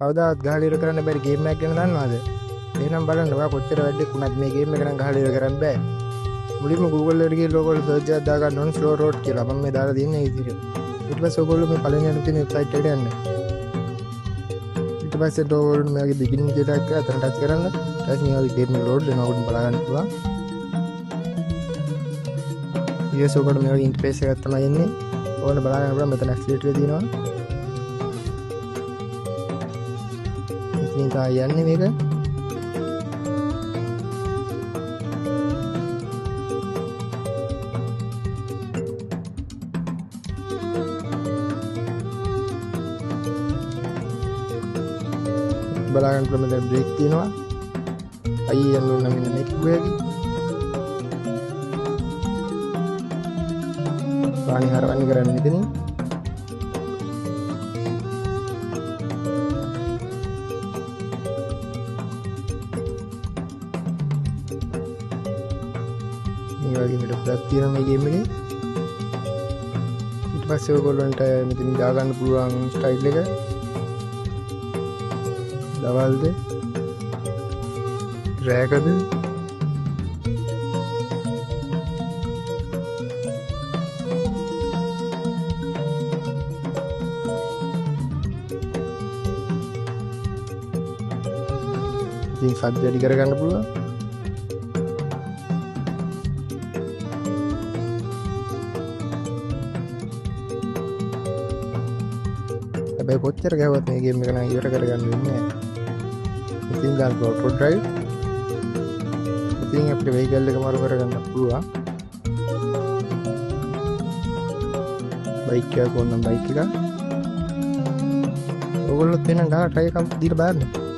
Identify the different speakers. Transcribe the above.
Speaker 1: කවදාවත් ගහලා ඉවර කරන්න බැරි ගේම් එකක් ගැන දන්නවද? එහෙනම් බලන්න ඔයා කොච්චර වැඩක් වුණත් මේ ගේම් එක නම් ගහලා ඉවර කරන්න බෑ. මුලින්ම Google එකට ගිහලා ඔයගොල්ලෝ සර්ච් එකක් දාගන්න ඕනේ slow road කියලා. මම මේ දාලා තියෙන විදිහට. ඊට පස්සේ ඔයගොල්ලෝ මේ පළවෙනියට තියෙන වෙබ්සයිට් එකට යන්න. ඊට පස්සේ ඔයගොල්ලෝ මේගේ beginning data එක අතන ටච් කරන්න. ඊට පස්සේ මේ වගේ ගේම් එක load වෙනවා. ඔයගොල්ලෝ බලා ගන්න පුළුවන්. ඊයස ඔයගොල්ලෝ මේ වගේ ඉන්ටර්ෆේස් එකක් තමයි එන්නේ. ඔයගොල්ලෝ බලා ගන්න පුළුවන් මෙතන accelerator එක තියෙනවා. ඉතින් තා යන්නේ මේක. බලාගන්න ක්‍රම දැන් බ්‍රේක් තියෙනවා. අයියේ යන්න ඕන මෙන්න මේක ගියකි. පාණි හරවන්නේ කරන්නේ මෙතනින්. මේ වගේ මෙතන ප්ලස් තියෙනවා මේ ගේම් එකේ. ඊට පස්සේ ඔයගොල්ලන්ට මෙතනින් දාගන්න පුළුවන් ස්ටයිල් එක. දවල්ද රෑකද ඉතින් සද්ද වැඩි කරගන්න පුළුවන්. හැබැයි කොච්චර ගැහුවත් මේ ගේම් එක නම් ඉවර කරගන්න වෙන්නේ නැහැ. ඉතින් ගන්න auto drive ඉතින් අපිට vehicle එක මාරු කරගන්න පුළුවන්. බයික් එකක් ඕන නම් බයික් එක. ඔයගොල්ලොත් එනං ගහ try එකක් දීලා බලන්න.